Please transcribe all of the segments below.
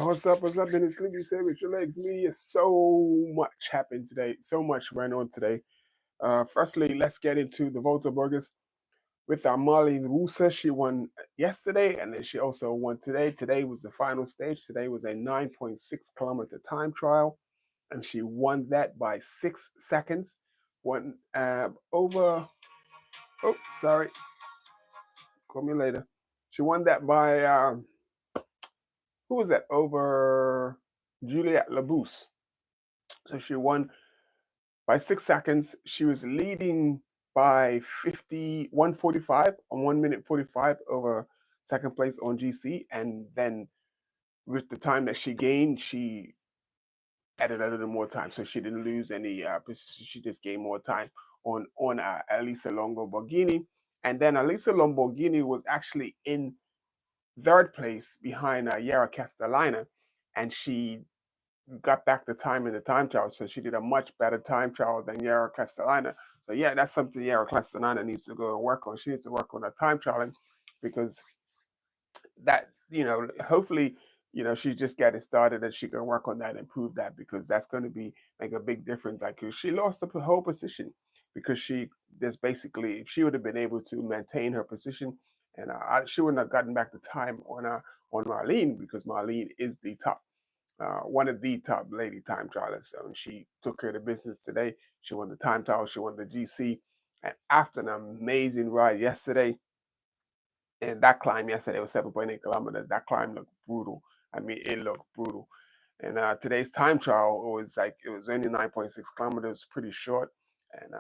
What's up? What's up? In the Sleepy Say with your legs media. So much happened today. So much went on today. Firstly, let's get into the Volta Burgers with our MARLEN. She won yesterday, and then she also won today. Today was the final stage. Today was a 9.6-kilometer time trial, and she won that by 6 seconds. Won over. Oh, sorry. Call me later. She won that by who was that? Over Juliette Labousse. So she won by 6 seconds. She was leading by 1:45 on 1 minute 45 over second place on GC. And then with the time that she gained, she added a little more time. So she didn't lose any position. She just gained more time on Elisa Longo Borghini. And then Elisa Lamborghini was actually in third place behind Yara Castellana. And she got back the time in the time trial, so she did a much better time trial than Yara Castellana. So yeah, that's something Yara Castellana needs to go and work on. She needs to work on her time trialing because that, hopefully, she's just getting started and she can work on that and improve that because that's going to be make a big difference. Like she lost the whole position because if she would have been able to maintain her position and she wouldn't have gotten back the time on Marlene because Marlene is the top one of the top lady time trialists. So she took care of the business today. She won the time trial. She won the GC. And after an amazing ride yesterday, and that climb yesterday was 7.8 kilometers. That climb looked brutal. I mean, it looked brutal. And today's time trial it was only 9.6 kilometers, pretty short, and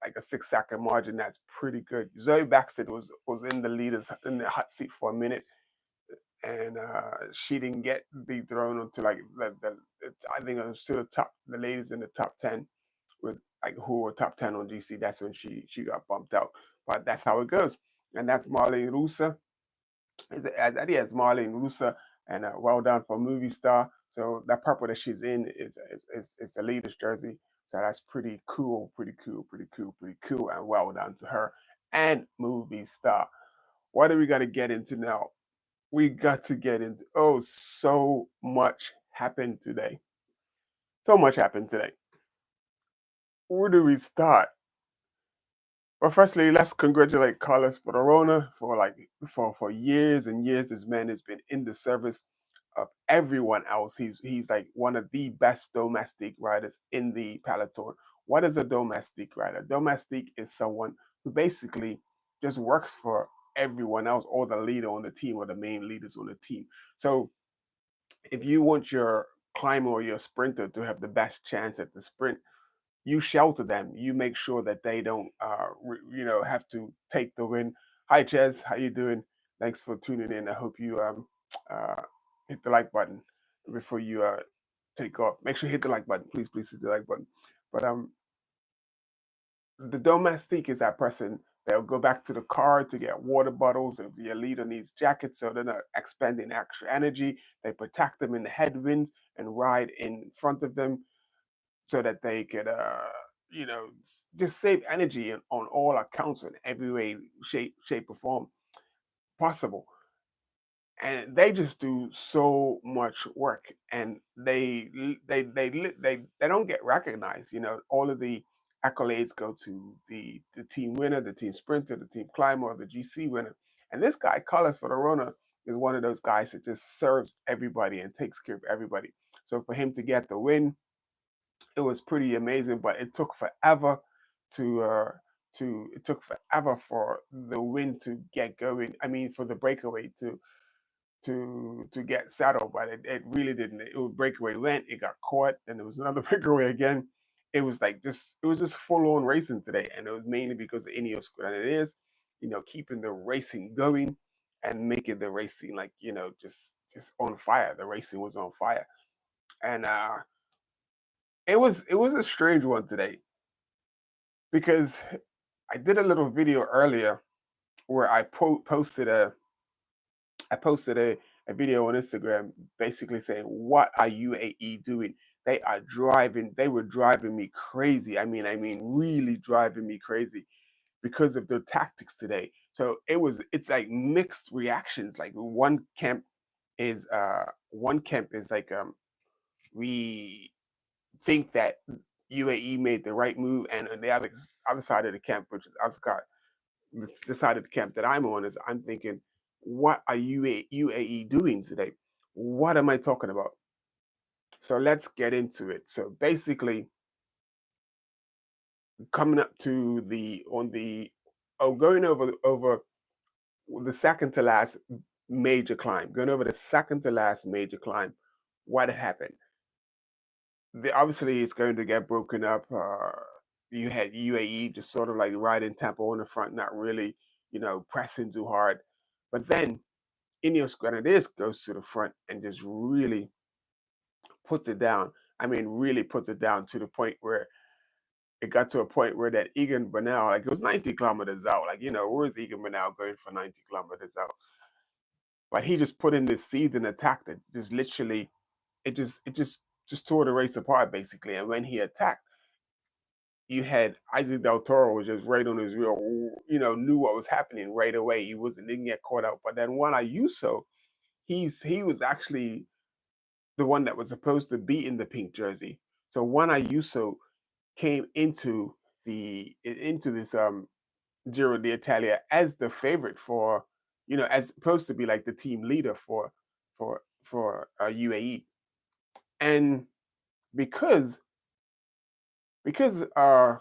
like a 6-second margin. That's pretty good. Zoe Baxter was in the hot seat for a minute, and she didn't get be thrown into I think it was still the ladies in the top 10 with who were top 10 on GC. That's when she got bumped out. But that's how it goes. And that's MARLEN REUSSER. Yes, MARLEN REUSSER, and well done for movie star. So that purple that she's in is the leader's jersey. So that's pretty cool, and well done to her and movie star. What are we gonna get into now? We got to get into so much happened today. So much happened today. Where do we start? Well, firstly, let's congratulate Carlos Verona for years and years. This man has been in the service of everyone else. He's like one of the best domestic riders in the peloton. What is a domestic rider? Domestic is someone who basically just works for everyone else or the leader on the team or the main leaders on the team. So if you want your climber or your sprinter to have the best chance at the sprint, you shelter them. You make sure that they don't, have to take the win. Hi, Ches. How you doing? Thanks for tuning in. I hope you hit the like button before you take off. Make sure you hit the like button. Please hit the like button. But the domestique is that person. They'll go back to the car to get water bottles. If your leader needs jackets, so they're not expending extra energy. They protect them in the headwinds and ride in front of them so that they could, just save energy on all accounts in every way, shape, or form possible. And they just do so much work, and they don't get recognized. All of the accolades go to the team winner, the team sprinter, the team climber, or the GC winner. And this guy, Carlos Verona, is one of those guys that just serves everybody and takes care of everybody. So for him to get the win, it was pretty amazing, but it took forever for the win to get going. I mean, for the breakaway to get settled, but it really didn't. It was breakaway went, it got caught, and there was another breakaway again. It was just full on racing today, and it was mainly because of Ineos, and it is, keeping the racing going and making the racing just on fire. The racing was on fire, and it was a strange one today because I did a little video earlier where I posted a video on Instagram basically saying, "What are UAE doing? They were driving me crazy. I mean, really driving me crazy because of their tactics today." So it's like mixed reactions. Like one camp is one camp is like we think that UAE made the right move, and on the other side of the camp, which is Africa, the side of the camp that I'm on, is I'm thinking, what are UAE doing today? What am I talking about? So let's get into it. So basically, coming up to the on the oh going over the second to last major climb, going over the second to last major climb, what happened? Obviously it's going to get broken up. You had UAE just sort of like riding tempo on the front, not really, pressing too hard. But then Ineos Grenadiers goes to the front and just really puts it down. I mean, really puts it down to the point where it got to a point where that Egan Bernal, like it was 90 kilometers out. Like, where's Egan Bernal going for 90 kilometers out? But he just put in this seething attack that just literally, it just tore the race apart basically. And when he attacked, you had Isaac Del Toro was just right on his real, knew what was happening right away. Didn't get caught out. But then Juan Ayuso, he was actually the one that was supposed to be in the pink jersey. So Juan Ayuso came into this Giro d'Italia as the favorite for, as supposed to be like the team leader for UAE. And because so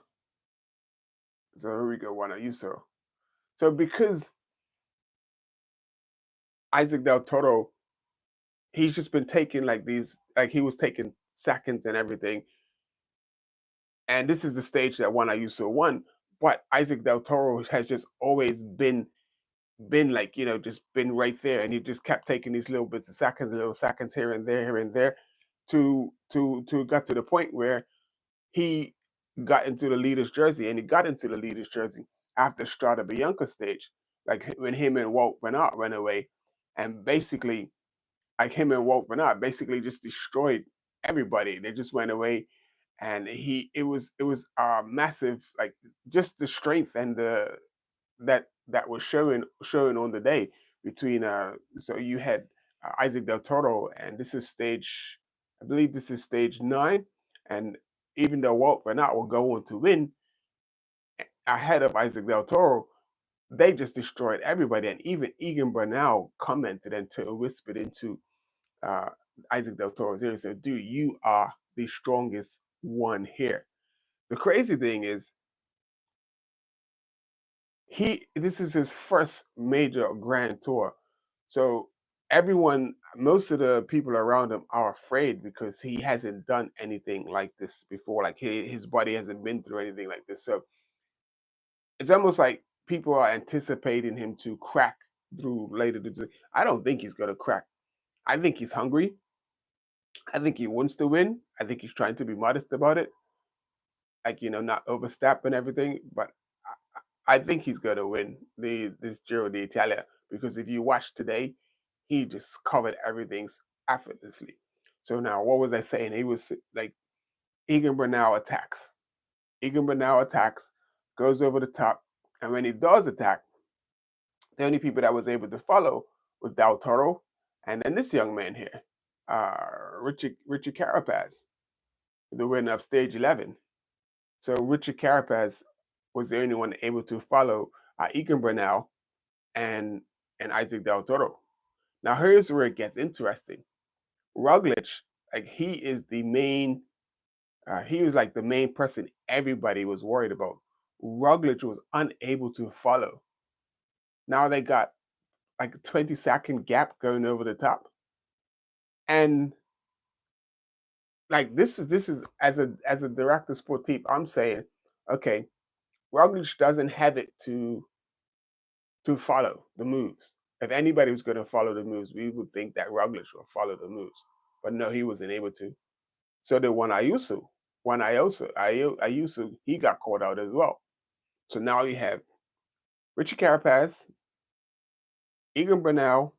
here we go, Juan Ayuso. So because Isaac Del Toro, he's just been taking like these, like he was taking seconds and everything. And this is the stage that Juan Ayuso won. But Isaac Del Toro has just always been like, just been right there. And he just kept taking these little bits of seconds, little seconds here and there to got to the point where he got into the leader's jersey, and he got into the leader's jersey after Strada Bianca stage, like when him and Walt Bernard went away, and basically, like him and Walt Bernard basically just destroyed everybody. They just went away, and it was massive, like just the strength and the that was showing on the day between so you had Isaac Del Toro, and this is stage, I believe this is stage 9, and even though Walt Bernard will go on to win ahead of Isaac Del Toro, they just destroyed everybody, and even Egan Bernal commented and whispered into uh, Isaac Del Toro's ear and said, "Dude, you are the strongest one here." The crazy thing is, this is his first major grand tour. So most of the people around him are afraid because he hasn't done anything like this before. Like his body hasn't been through anything like this. So it's almost like people are anticipating him to crack through later. I don't think he's gonna crack. I think he's hungry. I think he wants to win. I think he's trying to be modest about it, like not overstep and everything. But I think he's gonna win this Giro d'Italia, because if you watch today, he just covered everything effortlessly. So now, what was I saying? He was like Egan Bernal attacks. Egan Bernal attacks, goes over the top, and when he does attack, the only people that was able to follow was Del Toro, and then this young man here, Richie Carapaz, the winner of stage 11. So Richard Carapaz was the only one able to follow Egan Bernal and Isaac Del Toro. Now here's where it gets interesting. Roglic, like he is the main, he was like the main person everybody was worried about. Roglic was unable to follow. Now they got like a 20-second gap going over the top, and like this is as a director sportif, I'm saying, okay, Roglic doesn't have it to follow the moves. If anybody was going to follow the moves, we would think that Roglic would follow the moves. But no, he wasn't able to. So the Ayuso, he got caught out as well. So now you have Richie Carapaz, Egan Bernal,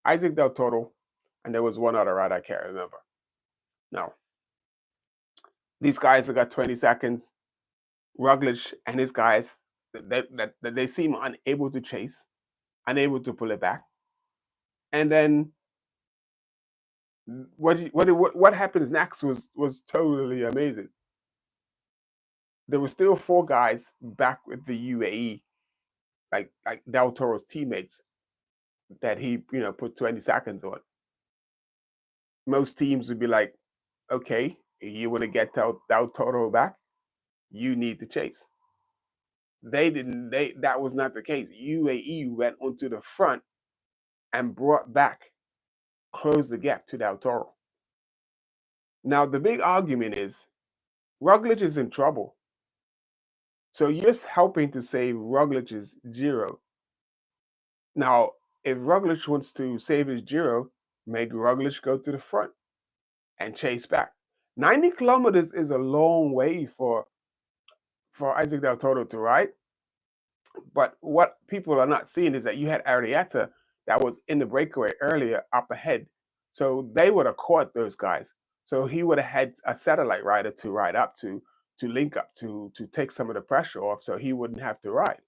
Isaac Del Toro, and there was one other rider I can't remember. Now, these guys have got 20 seconds. Roglic and his guys, that they seem unable to chase, unable to pull it back. And then What happens next was totally amazing. There were still four guys back with the UAE, like Del Toro's teammates, that he put 20 seconds on. Most teams would be like, okay, you want to get Del Toro back, you need to chase. They didn't. That was not the case. UAE went onto the front and brought back, closed the gap to Del Toro. Now the big argument is Roglic is in trouble. So you're helping to save Roglic's Giro. Now, if Roglic wants to save his Giro, make Roglic go to the front and chase back. 90 kilometers is a long way for Isaac Del Toro to ride. But what people are not seeing is that you had Arietta that was in the breakaway earlier up ahead. So they would have caught those guys. So he would have had a satellite rider to ride up to link up to take some of the pressure off so he wouldn't have to ride.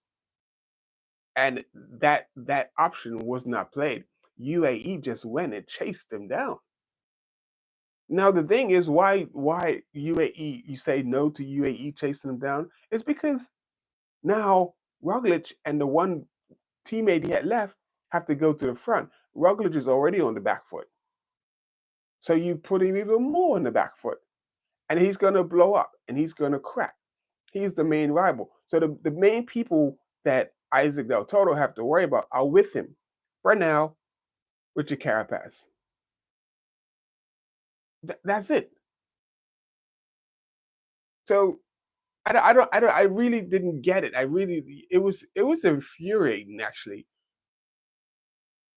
And that option was not played. UAE just went and chased him down. Now the thing is, why UAE? You say no to UAE chasing him down? It's because now Roglic and the one teammate he had left have to go to the front. Roglic is already on the back foot, so you put him even more on the back foot, and he's going to blow up and he's going to crack. He's the main rival. So the main people that Isaac Del Toro have to worry about are with him. Bernal, Richard Carapaz. That's it. So I really didn't get it. It was infuriating actually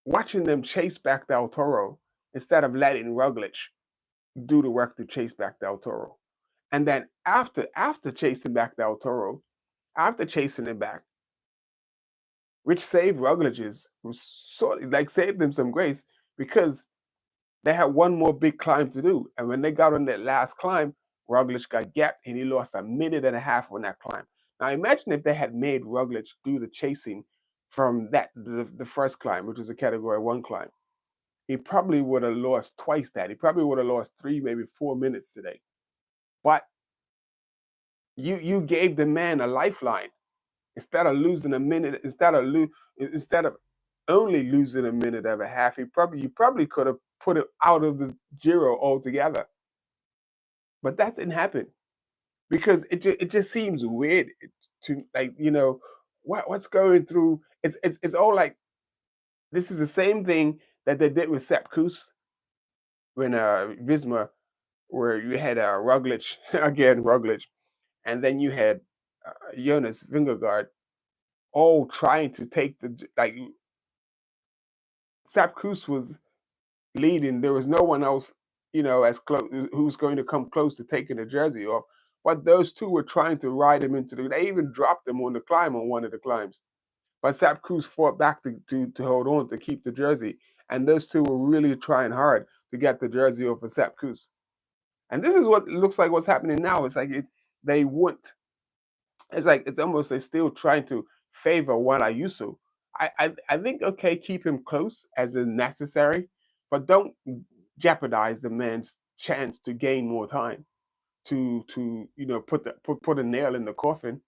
watching them chase back Del Toro instead of letting Roglic do the work to chase back Del Toro. And then after chasing back Del Toro, after chasing him back, which saved Roglic's was sort of like saved them some grace because they had one more big climb to do. And when they got on that last climb, Roglic got gapped and he lost a minute and a half on that climb. Now imagine if they had made Roglic do the chasing from the first climb, which was a category one climb. He probably would have lost twice that. He probably would have lost 3, maybe 4 minutes today. But you gave the man a lifeline instead of losing a minute, instead of only losing a minute and a half. You probably could have put it out of the Giro altogether. But that didn't happen because it just seems weird to like what's going through. It's all like this is the same thing that they did with Sepp Kuss when Visma, where you had Roglic again, Roglic, and then you had Jonas Vingegaard all trying to take like Sepp Kuss was leading. There was no one else, as close who's going to come close to taking the jersey off. But those two were trying to ride him into the. They even dropped him on the climb on one of the climbs. But Sepp Kuss fought back to hold on to keep the jersey, and those two were really trying hard to get the jersey off of Sepp Kuss. And this is what it looks like what's happening now. It's like they want. It's like it's almost they're still trying to favor Juan Ayuso. I think okay, keep him close as is necessary, but don't jeopardize the man's chance to gain more time to put a nail in the coffin.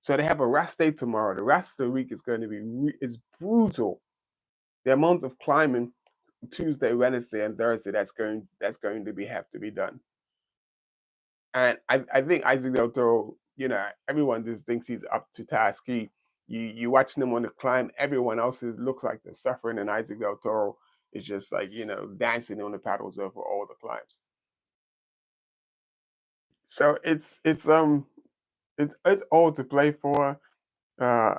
So they have a rest day tomorrow. The rest of the week is going to be is brutal. The amount of climbing Tuesday, Wednesday, and Thursday that's going to have to be done. And I think Isaac Del Toro, everyone just thinks he's up to task. You watching him on the climb, everyone else looks like they're suffering, and Isaac Del Toro is just like, dancing on the paddles over all the climbs. So it's all to play for. Uh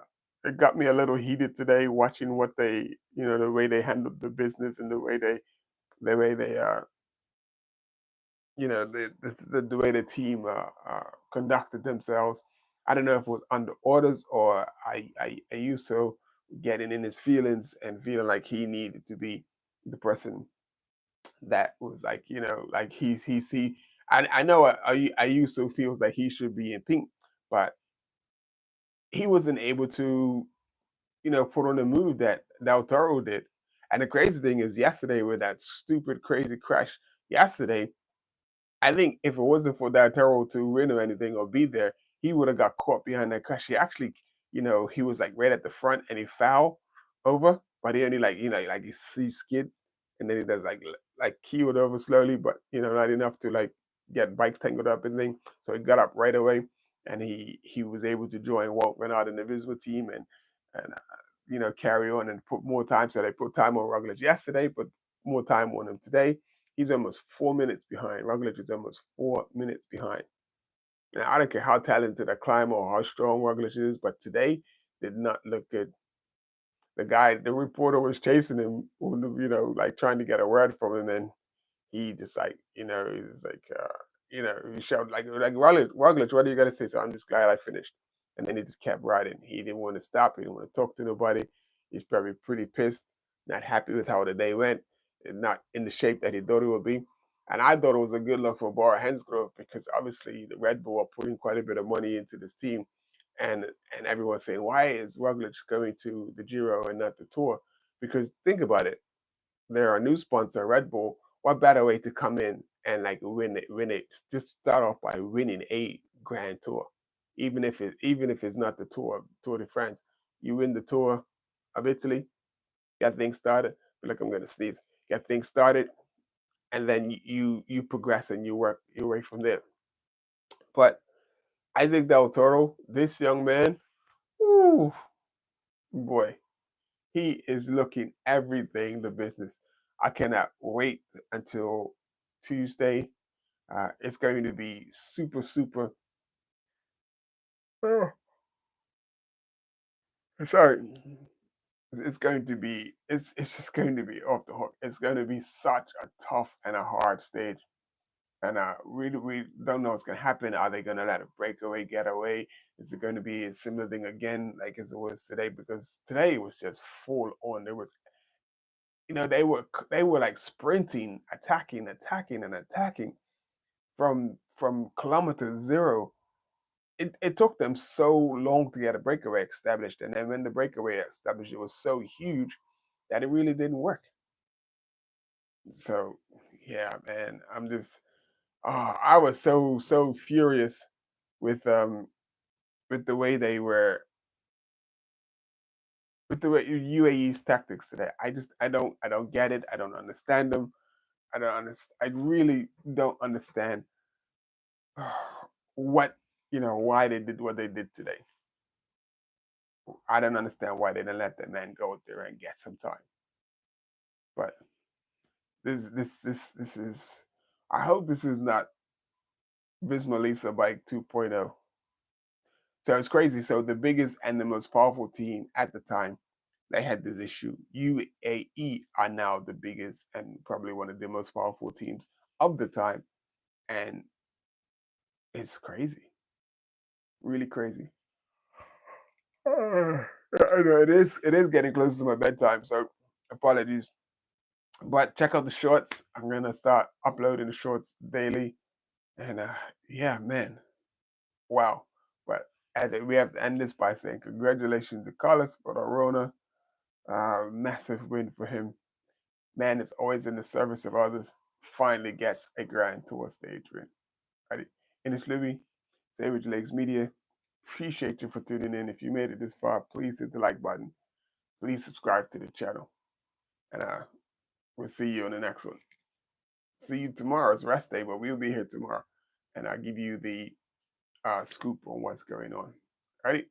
it got me a little heated today watching what they, the way they handled the business and the way they the way the team conducted themselves. I don't know if it was under orders or I used to getting in his feelings and feeling like he needed to be the person that was like, like he. I know I used to feels like he should be in pink, but he wasn't able to, put on the move that Del Toro did. And the crazy thing is, yesterday with that stupid, crazy crash, yesterday, I think if it wasn't for Taro to win or anything or be there, he would have got caught behind that crash. He actually, he was like right at the front and he fell over, but he only like, like he skid and then he does like keeled over slowly, but not enough to like get bikes tangled up and thing. So he got up right away and he was able to join Walt Renard in the Visma team and carry on and put more time. So they put time on Roglic yesterday, but more time on him today. He's almost 4 minutes behind. Roglic is almost 4 minutes behind. Now, I don't care how talented a climber or how strong Roglic is, but today did not look good. The reporter was chasing him, like trying to get a word from him, and he just like, he's like, he shouted like Roglic, what are you gonna say? So I'm just glad I finished. And then he just kept riding. He didn't want to stop. He didn't want to talk to nobody. He's probably pretty pissed, not happy with how the day went, and not in the shape that he thought it would be. And I thought it was a good look for Bora Hansgrohe because obviously the Red Bull are putting quite a bit of money into this team. And everyone's saying, why is Roglic going to the Giro and not the Tour? Because think about it. They're a new sponsor, Red Bull. What better way to come in and like win it? Just start off by winning a Grand Tour, even if it's not the Tour de France. You win the Tour of Italy, get things started. I feel like I'm gonna sneeze. Get things started, and then you progress and you work your way from there. But Isaac Del Toro, this young man, ooh, boy, he is looking everything the business. I cannot wait until Tuesday. It's going to be super, super. Oh, sorry. It's going to be. It's just going to be off the hook. It's going to be such a tough and a hard stage, and we don't know what's going to happen. Are they going to let a breakaway get away? Is it going to be a similar thing again, like as it was today? Because today was just full on. There was they were like sprinting, attacking, and attacking from kilometer zero. It took them so long to get a breakaway established, and then when the breakaway established, it was so huge that it really didn't work. So yeah, man, I was so furious with with the way they were with the way UAE's tactics today. I don't get it. I don't understand them. I don't understand. I really don't understand what why they did what they did today. I don't understand why they didn't let that man go there and get some time. But this is. I hope this is not Visma Lisa Bike 2.0. So it's crazy. So the biggest and the most powerful team at the time, they had this issue. UAE are now the biggest and probably one of the most powerful teams of the time, and it's crazy, really crazy. I know it is. It is getting close to my bedtime, so apologies. But check out the shorts. I'm gonna start uploading the shorts daily, and yeah, man, wow. But we have to end this by saying congratulations to Carlos for the Verona. Massive win for him. Man is always in the service of others. Finally gets a Grand Tour stage win. Right? And it's Louis, Savage Legs Media. Appreciate you for tuning in. If you made it this far, please hit the like button. Please subscribe to the channel. And we'll see you on the next one. See you tomorrow. It's rest day, but we'll be here tomorrow. And I'll give you the scoop on what's going on. Ready?